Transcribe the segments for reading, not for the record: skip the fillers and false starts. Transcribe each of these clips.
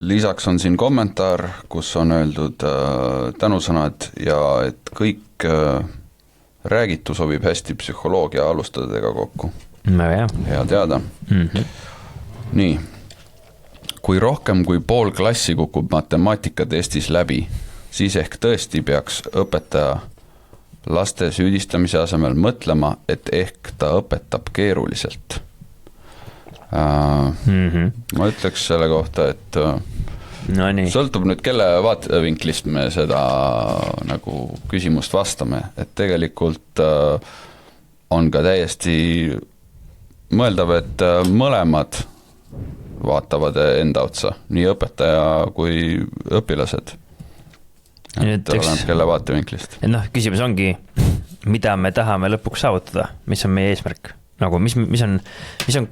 Lisaks on siin kommentaar, kus on öeldud tänusõnad ja et kõik räägitu sobib hästi psühholoogia alustadega kokku. Hea teada. Nii, kui rohkem kui pool klassi kukub matemaatikatestis läbi, siis ehk tõesti peaks õpetaja laste süüdistamise asemel mõtlema, et ehk ta õpetab keeruliselt. Ma ütleks selle kohta, et sõltub nüüd, kelle vaatevinklist me seda nagu küsimust vastame, et tegelikult on ka täiesti mõeldav, et mõlemad vaatavad enda otsa, nii õpetaja kui õpilased. Et oleneb kelle vaatevinklist. Küsimus ongi, mida me tahame lõpuks saavutada, mis on meie eesmärk? Nagu, mis on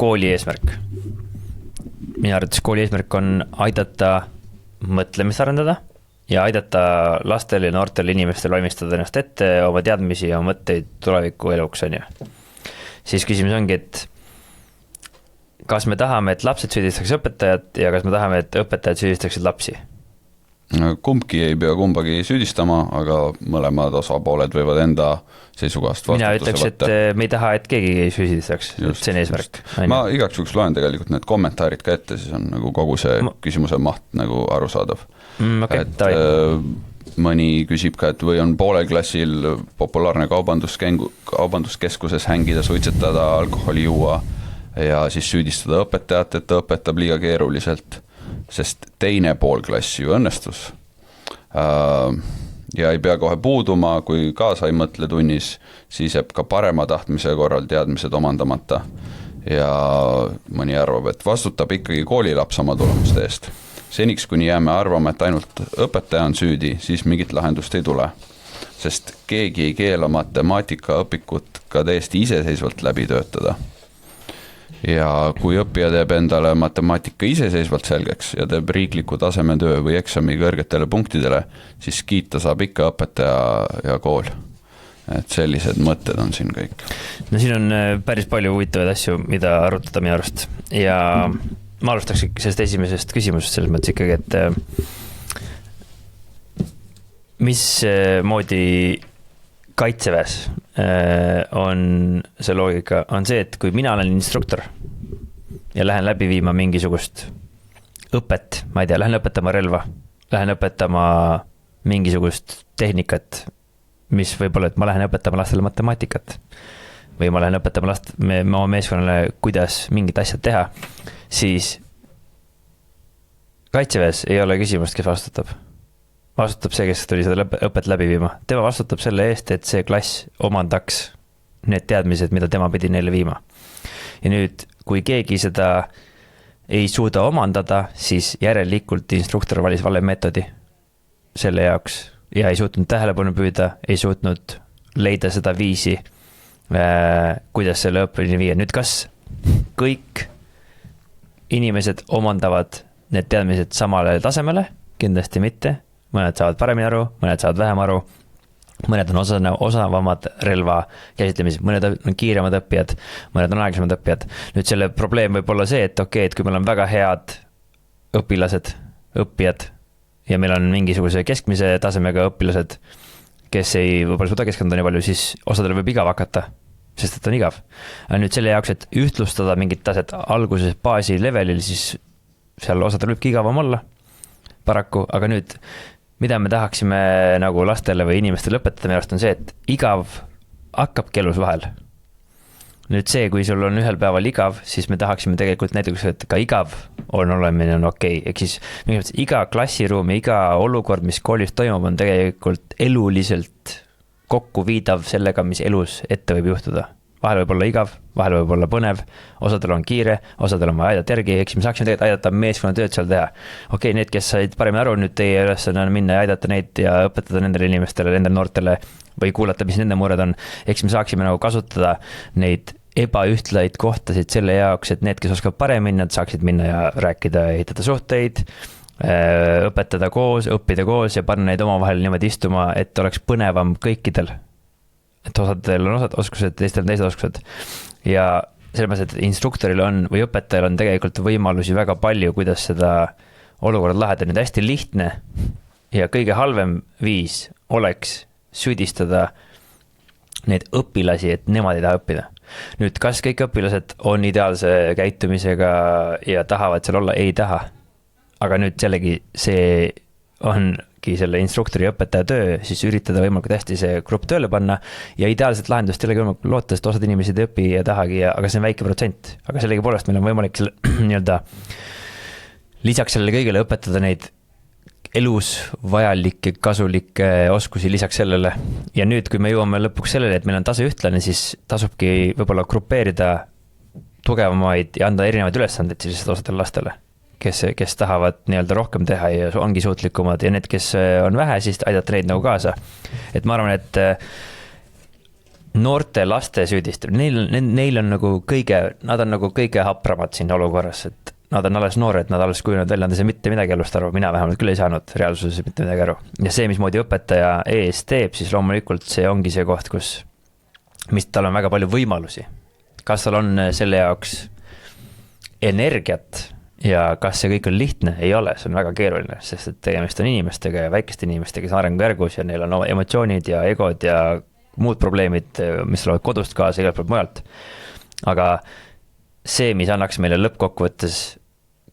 kooli eesmärk? Minu arvates kooli eesmärk on aidata mõtlemist arendada ja aidata lastel ja noortel inimestel valmistada ennast ette oma teadmisi ja mõtteid tuleviku eluks, on ju. Siis küsimus ongi, et kas me tahame, et lapsed süüdistaks õpetajat ja kas me tahame, et õpetajad süüdistaksid lapsi? Kumbki ei pea kumbagi süüdistama, aga mõlemad osapooled võivad enda seisukohast vastutuse võtta. Mina ütleks, et me ei taha, et keegi ei süüdistaks, et see on eesmärk. Ma igaks juhuks loen tegelikult need kommentaarid ka ette, siis on nagu kogu see küsimuse maht nagu arusaadav. Mõni küsib ka, et või on poolel klassil populaarne kaubanduskeskuses hängida, suitsetada, alkoholi juua ja siis süüdistada õpetajat, et ta õpetab liiga keeruliselt, sest teine pool klassi ju õnnestus ja ei pea kohe puuduma, kui kaasa ei mõtle tunnis, siis jääb ka parema tahtmise korral teadmised omandamata ja mõni arvab, et vastutab ikkagi koolilaps oma tulemuste eest. Seniks, kuni jääme arvama, et ainult õpetaja on süüdi, siis mingit lahendust ei tule, sest keegi ei keela matemaatikaõpikut ka täiesti iseseisvalt läbi töötada. Ja kui õppija teeb endale matemaatika iseseisvalt selgeks ja teeb riikliku tasemetöö või eksami kõrgetele punktidele, siis kiita saab ikka õpetaja ja kool. Et sellised mõtted on siin kõik. No siin on päris palju huvitavaid asju, mida arutada minu arust. Ja ma alustaks sellest esimesest küsimusest selles mõttes ikkagi, et mis moodi kaitseväes on see loogika, on see, et kui mina olen instruktor ja lähen läbi viima mingisugust õpet, ma ei tea, lähen õpetama relva, lähen õpetama mingisugust tehnikat, mis võib-olla, et ma lähen õpetama lastele matemaatikat või ma lähen õpetama oma meeskonnale, kuidas mingit asjad teha, siis kaitseväes ei ole küsimust, kes vastutab. Vastutab see, kes tuli seda õpet läbi viima. Tema vastutab selle eest, et see klass omandaks need teadmised, mida tema pidi neile viima. Ja nüüd, kui keegi seda ei suuda omandada, siis järelikult instruktor valis vale meetodi selle jaoks ja ei suutnud tähelepanu püüda, ei suutnud leida seda viisi, kuidas selle õppeni viia. Nüüd, kas kõik inimesed omandavad need teadmised samale tasemele? Kindlasti mitte. Mõned saavad paremini aru, mõned saavad vähem aru, mõned on osavamad relva käsitlemised, mõned on kiiremad õppijad, mõned on aeglasemad õppijad. Nüüd selle probleem võib olla see, et okei, et kui meil on väga head õpilased, õppijad ja meil on mingisuguse keskmise tasemega õpilased, kes ei võib-olla suuda keskenduda nii palju, siis osadel võib igav hakata, sest et on igav. Nüüd selle jaoks, et ühtlustada mingit taset alguses baasi levelil, siis seal osadel võibki igavam olla paraku, aga nüüd mida me tahaksime nagu lastele või inimestele õpetada, minu arust on see, et igav hakkabki elus vahel. Nüüd see, kui sul on ühel päeval igav, siis me tahaksime tegelikult näiteks, et ka igav on olemine on okei. Ehk siis iga klassiruum ja iga olukord, mis koolis toimub, on tegelikult eluliselt kokku viidav sellega, mis elus ette võib juhtuda. Vahel võib olla igav, vahel võib olla põnev, osadel on kiire, osadel on vaja aidata järgi, eks me saaksime tegelikult aidata meeskonna tööd seal teha. Okei, need, kes said paremini aru, nüüd teie ülesanne on minna ja aidata neid ja õpetada nendele inimestele, nendele noortele või kuulata, mis nende mured on. Eks me saaksime nagu kasutada neid ebaühtlaid kohtasid selle jaoks, et need, kes oskavad paremini, nad saaksid minna ja rääkida ja ehitada suhteid, õpetada koos, õppida koos ja panna neid omavahel niimoodi istuma, et oleks põnevam kõikidel. Et osadel on osad oskused, teistel on teised oskused. Ja sellepärast, et instruktoril on või õpetajal on tegelikult võimalusi väga palju, kuidas seda olukorrad lahendada. Nüüd hästi lihtne ja kõige halvem viis oleks süüdistada neid õpilasi, et nemad ei taha õppida. Nüüd, kas kõik õpilased on ideaalse käitumisega ja tahavad seal olla? Ei taha. Aga nüüd jällegi see ongi selle instruktori ja õpetaja töö, siis üritada võimalikult hästi see grupp tööle panna ja ideaalset lahendust jällegi võimalik loota, sest osad inimesed ei õpi ja tahagi, aga see on väike protsent. Aga sellegi poolest meil on võimalik selle, nii-öelda lisaks sellele kõigele õpetada neid elus vajalikke, kasulikke oskusi lisaks sellele. Ja nüüd, kui me jõuame lõpuks sellele, et meil on tase ühtlane, siis tasubki võib-olla grupeerida tugevamaid ja anda erinevaid ülesandeid sellised osadele lastele, kes tahavad nii-öelda rohkem teha ja ongi suutlikumad ja need, kes on vähe, siis aidata neid nagu kaasa. Et ma arvan, et noorte laste süüdistamine, neil on nagu nad on nagu kõige hapramad siin olukorras, et nad on alles noored, nad alles kujunevad välja, nad ei saa mitte midagi elust aru, mina vähemalt küll ei saanud reaalsuses mitte midagi aru. Ja see, mismoodi õpetaja ees teeb, siis loomulikult see ongi see koht, mis tal on väga palju võimalusi. Kas tal on selle jaoks energiat ja kas see kõik on lihtne? Ei ole, see on väga keeruline, sest et tegemist on inimestega ja väikeste inimestega, kes on arengujärgus ja neil on emotsioonid ja egod ja muud probleemid, mis tulevad kodust kaasa, igalt poolt mujalt. Aga see, mis annaks meile lõppkokkuvõttes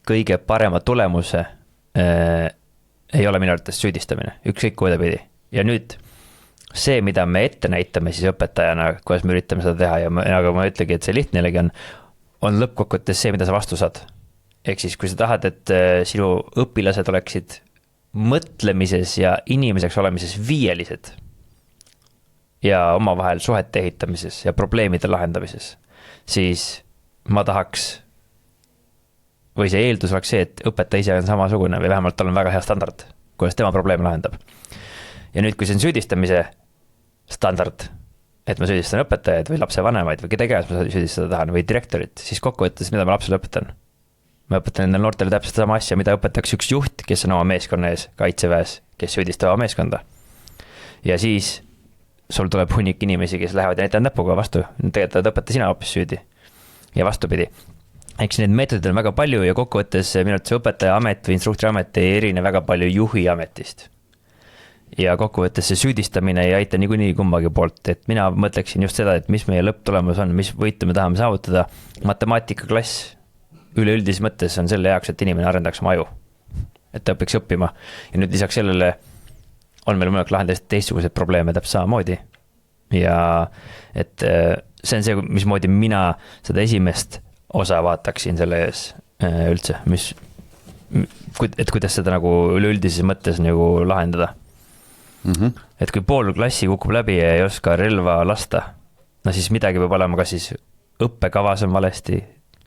kõige parema tulemuse, ei ole minu arvates süüdistamine, ükskõik kuida pidi. Ja nüüd see, mida me ette näitame siis õpetajana, kuidas me üritame seda teha ja aga ma ütlegi, et see lihtne jällegi on lõppkokkuvõttes see, mida sa vastu saad. Ehk siis, kui sa tahad, et sinu õpilased oleksid mõtlemises ja inimeseks olemises viielised ja omavahel suhete ehitamises ja probleemide lahendamises, siis ma tahaks, või see eeldus oleks see, et õpetaja ise on samasugune või vähemalt tal on väga hea standard, kuidas tema probleem lahendab. Ja nüüd, kui see on süüdistamise standard, et ma süüdistan õpetajaid või lapse vanemaid või keda käes ma süüdistada tahan või direktorit, siis kokkuvõttes, mida ma lapsele õpetan? Ma õpetan nendel noortele täpselt sama asja, mida õpetaks üks juht, kes on oma meeskonna ees kaitseväes, kes süüdistab oma meeskonda. Ja siis sul tuleb hunnik inimesi, kes lähevad ja näitavad näpuga vastu, tegelikult õpeta sina hoopis süüdi. Ja vastupidi. Eks need meetodid on väga palju ja kokkuvõttes minu arvates õpetaja amet või instruktori amet ei erine väga palju juhi ametist. Ja kokkuvõttes see süüdistamine ei aita niikuinii kumbagi poolt, et mina mõtleksin just seda, et mis meie lõpptulemus on, mis võitu me tahame saavutada. Matemaatikaklass üleüldises mõttes on selle jaoks, et inimene arendaks oma aju, et ta õpiks õppima. Ja nüüd lisaks sellele on meil võimalik lahendada teistsuguseid probleeme täpselt samamoodi. Ja et see on see, mismoodi mina seda esimest osa vaataksin selle ees üldse, et kuidas seda nagu üleüldises mõttes nagu lahendada. Et kui pool klassi kukub läbi ja ei oska relva lasta, no siis midagi peab olema, kas siis õppekavas on valesti,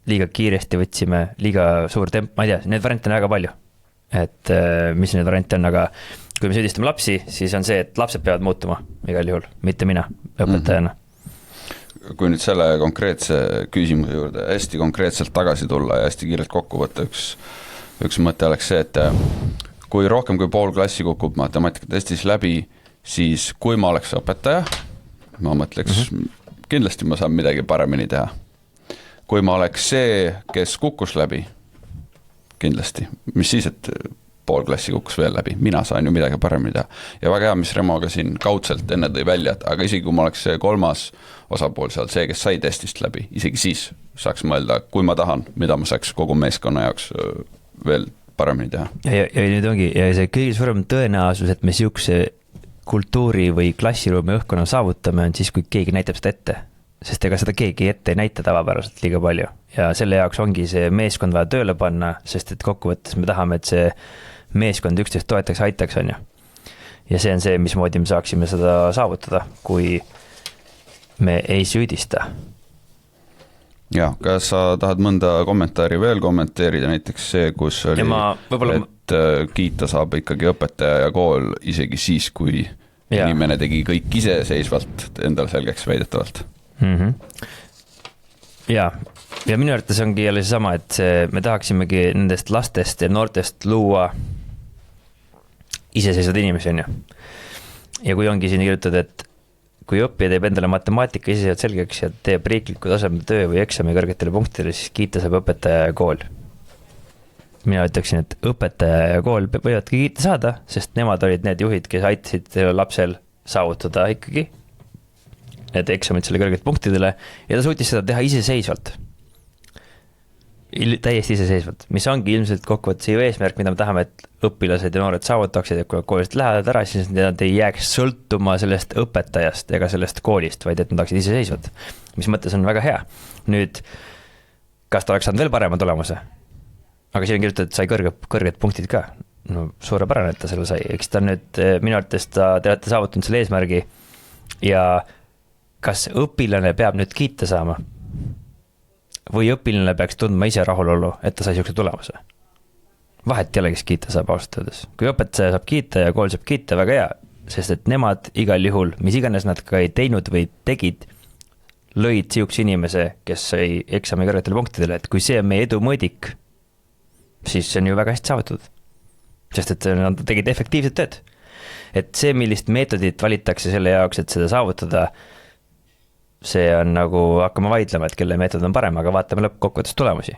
liiga kiiresti võtsime, liiga suur temp, ma ei tea, need variante on väga palju. Et mis need variante on, aga kui me süüdistame lapsi, siis on see, et lapsed peavad muutuma igal juhul, mitte mina õpetajana. Kui nüüd selle konkreetse küsimuse juurde hästi konkreetselt tagasi tulla ja hästi kiirelt kokku võtta, üks mõte oleks see, et kui rohkem kui pool klassi kukub matemaatikatestis läbi, siis kui ma oleks õpetaja, ma mõtleks, kindlasti ma saan midagi paremini teha. Kui ma oleks see, kes kukkus läbi, kindlasti, mis siis, et pool klassi kukkus veel läbi, mina saan ju midagi paremini teha. Ja väga hea, mis Remo ka siin kaudselt enne tõi välja, aga isegi kui ma oleks see kolmas osapool seal, see, kes sai testist läbi, isegi siis saaks mõelda, kui ma tahan, mida ma saaks kogu meeskonna jaoks veel paremini teha. Ja nüüd ongi, ja see kõige suurem tõenäosus, et me siukse kultuuri või klassiruumi õhkkonna saavutame, on siis, kui keegi näitab seda ette. Sest ega seda keegi ette ei näita tavapäraselt liiga palju. Ja selle jaoks ongi see meeskond vaja tööle panna, sest et kokkuvõttes me tahame, et see meeskond üksteist toetaks, aitaks, on ju. Ja see on see, mismoodi me saaksime seda saavutada, kui me ei süüdista. Ja, kas sa tahad mõnda kommentaari veel kommenteerida, näiteks see, kus oli, et kiita saab ikkagi õpetaja ja kool isegi siis, kui inimene tegi kõik iseseisvalt endale selgeks väidetavalt. Ja minu arvates ongi jälle seesama, et me tahaksimegi nendest lastest ja noortest luua iseseisvad inimesi, on ju. Ja kui ongi siin kirjutad, et kui õppija teeb endale matemaatika iseseisvalt selgeks ja teeb riikliku tasemel töö või eksami kõrgetele punktidele, siis kiita saab õpetaja ja kool. mina ütleksin, et õpetaja ja kool võivadki kiita saada, sest nemad olid need juhid, kes aitasid lapsel saavutada ikkagi need eksamid selle kõrgelt punktidele ja ta suutis seda teha iseseisvalt. Täiesti iseseisvalt, mis ongi ilmselt kokkuvõttes ju eesmärk, mida me tahame, et õpilased ja noored saavutaksid, et kui koolist lähevad ära, siis nad ei jääks sõltuma sellest õpetajast ega sellest koolist, vaid et nad oleksid iseseisvad, mis mõttes on väga hea. Nüüd, kas ta oleks saanud veel parema tulemuse? Aga siin on kirjutatud, et sai kõrged punktid ka. No suurepärane, et ta selle sai. Eks ta nüüd minu arvates te olete saavutanud selle eesmärgi ja kas õpilane peab nüüd kiita saama? Või õpilane peaks tundma ise rahulolu, et ta sai siukse tulemuse. Vahet ei ole, kes kiita saab ausalt öeldes. Kui õpetaja saab kiita ja kool saab kiita, väga hea, sest et nemad igal juhul, mis iganes nad ka ei teinud või tegid, lõid siukse inimese, kes sai eksami kõrgetele punktidele, et kui see on meie edu mõõdik, siis see on ju väga hästi saavutatud. Sest et nad tegid efektiivset tööd. Et see, millist meetodit valitakse selle jaoks, et seda saavutada, see on nagu hakkama vaidlema, et kelle meetod on parem, aga vaatame lõppkokkuvõttes tulemusi.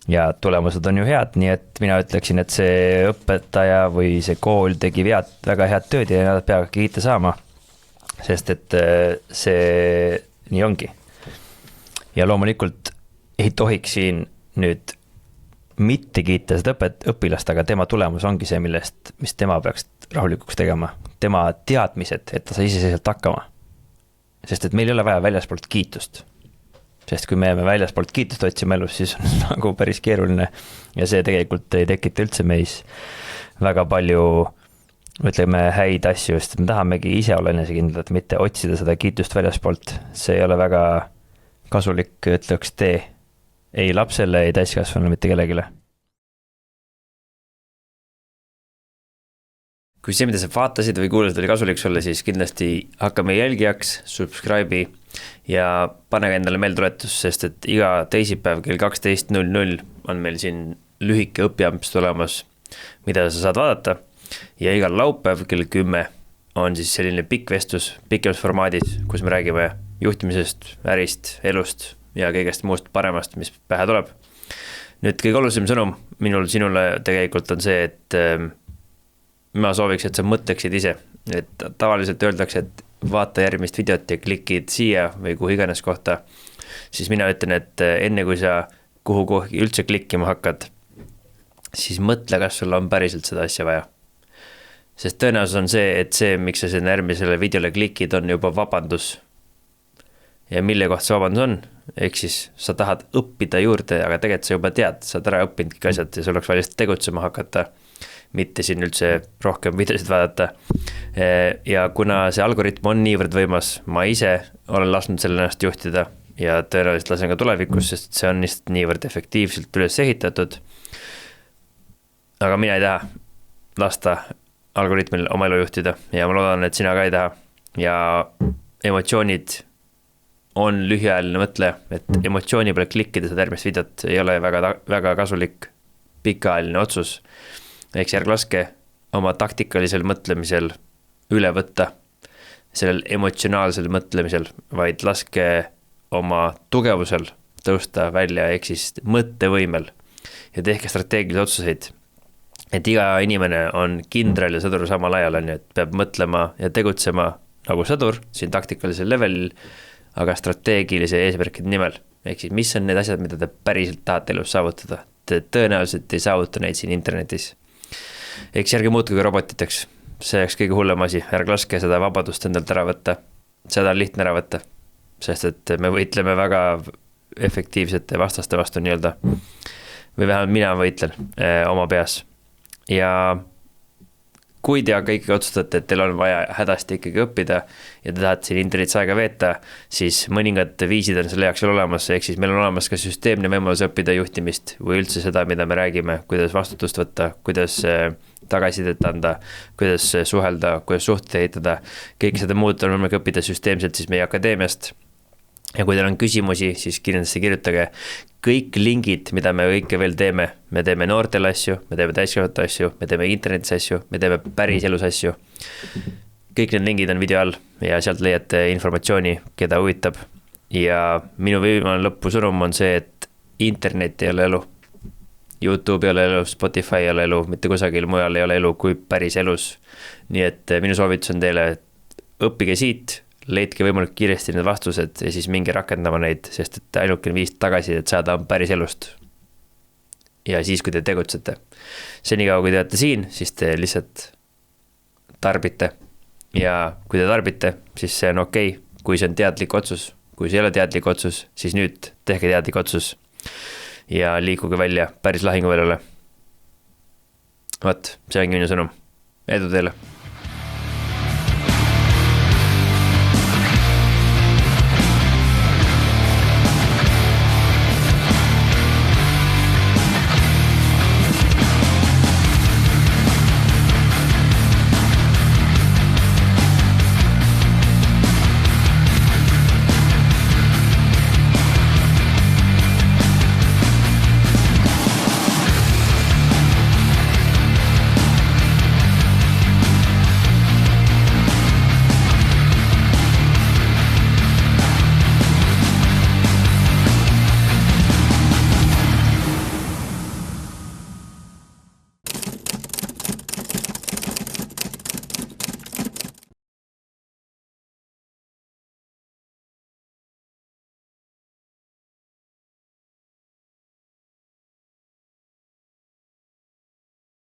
Ja tulemused on ju head, nii et mina ütleksin, et see õpetaja või see kool tegi väga head tööd ja nad peavad kiita saama, sest et see nii ongi. Ja loomulikult ei tohiks siin nüüd mitte kiita seda õpilast, aga tema tulemus ongi see, mis tema peaks rahulikuks tegema. Tema teadmised, et ta sai iseseisvalt hakkama. Sest et meil ei ole vaja väljaspoolt kiitust. Sest kui me jääme väljaspoolt kiitust otsima elus, siis on nagu päris keeruline ja see tegelikult ei tekita üldse meis väga palju, ütleme, häid asju, sest me tahamegi ise olla enesekindlad, mitte otsida seda kiitust väljaspoolt. See ei ole väga kasulik, ütleks tee ei lapsele, ei täiskasvanu, mitte kellegile. Kui see, mida sa vaatasid või kuulasid, oli kasulik sulle, siis kindlasti hakkame jälgijaks, subscribe'i ja pane endale meeltuletus, sest et iga teisipäev kell 12.00 on meil siin lühike õpiamps tulemas, mida sa saad vaadata. Ja igal laupäev kell 10 on siis selline pikk vestlus, pikemas formaadis, kus me räägime juhtimisest, ärist, elust ja kõigest muust paremast, mis pähe tuleb. Nüüd kõige olulisem sõnum minul sinule tegelikult on see, et ma sooviks, et sa mõtleksid ise, et tavaliselt öeldakse, et vaata järgmist videot ja klikid siia või kuhu iganes kohta, siis mina ütlen, et enne kui sa kuhu üldse klikkima hakkad, siis mõtle, kas sul on päriselt seda asja vaja. Sest tõenäosus on see, et see, miks sa sinna järgmisele videole klikid, on juba vabandus. Ja mille koht see vabandus on? Ehk siis sa tahad õppida juurde, aga tegelikult sa juba tead, sa oled ära õppinud kõik asjad ja sul oleks vaja tegutsema hakata, mitte siin üldse rohkem videosid vaadata. Ja kuna see algoritm on niivõrd võimas, ma ise olen lasknud selle ennast juhtida ja tõenäoliselt lasen ka tulevikus, sest see on niivõrd efektiivselt üles ehitatud. Aga mina ei taha lasta algoritmil oma elu juhtida ja ma loodan, et sina ka ei taha. Ja emotsioonid on lühiajaline mõtle, et emotsiooni peale klikkida seda järgmist videot ei ole väga kasulik pikaajaline otsus. Ehk järg laske oma taktikalisel mõtlemisel üle võtta, sellel emotsionaalsel mõtlemisel, vaid laske oma tugevusel tõusta välja, ehk siis mõttevõimel ja tehke strateegilisi otsuseid. Et iga inimene on kindral ja sõdur samal ajal, et peab mõtlema ja tegutsema nagu sõdur siin taktikalisel levelil, aga strateegilise eesmärkide nimel. Ehk siis mis on need asjad, mida te päriselt tahate elus saavutada? Te tõenäoliselt ei saavuta neid siin internetis. Eks järgi muutugi robotiteks, see oleks kõige hullem asi, ärge laske seda vabadust endalt ära võtta, seda on lihtne ära võtta, sest et me võitleme väga efektiivsete vastaste vastu nii-öelda, või vähemalt mina võitlen oma peas. Ja kui te kõik otsustate, et teil on vaja hädasti ikkagi õppida ja te tahate siin internetis aega veeta, siis mõningad viisid on selle jaoks olemas, ehk siis meil on olemas ka süsteemne võimalus õppida juhtimist või üldse seda, mida me räägime, kuidas vastutust võtta, kuidas tagasisidet anda, kuidas suhelda, kuidas suhteid ehitada, kõik seda muud on võimalik õppida süsteemselt siis meie akadeemiast. Ja kui teil on küsimusi, siis kindlasti kirjutage kõik lingid, mida me kõike veel teeme. Me teeme noortele asju, me teeme täiskasvanute asju, me teeme internetis asju, me teeme päris elus asju. Kõik need lingid on video all ja sealt leiate informatsiooni, keda huvitab. Ja minu viimane lõpusõnum on see, et internet ei ole elu. YouTube ei ole elu, Spotify ei ole elu, mitte kusagil mujal ei ole elu kui päris elus. Nii et minu soovitus on teile, õppige siit, leidke võimalikult kiiresti need vastused ja siis minge rakendama neid, sest et ainukene viis tagasi, et saada päris elust. Ja siis, kui te tegutsete. Senikaua, kui te olete siin, siis te lihtsalt tarbite. Ja kui te tarbite, siis see on okei. Kui see on teadlik otsus, kui see ei ole teadlik otsus, siis nüüd tehke teadlik otsus ja liikuge välja päris lahinguväljale. Vaat, see ongi minu sõnum. Edu teile!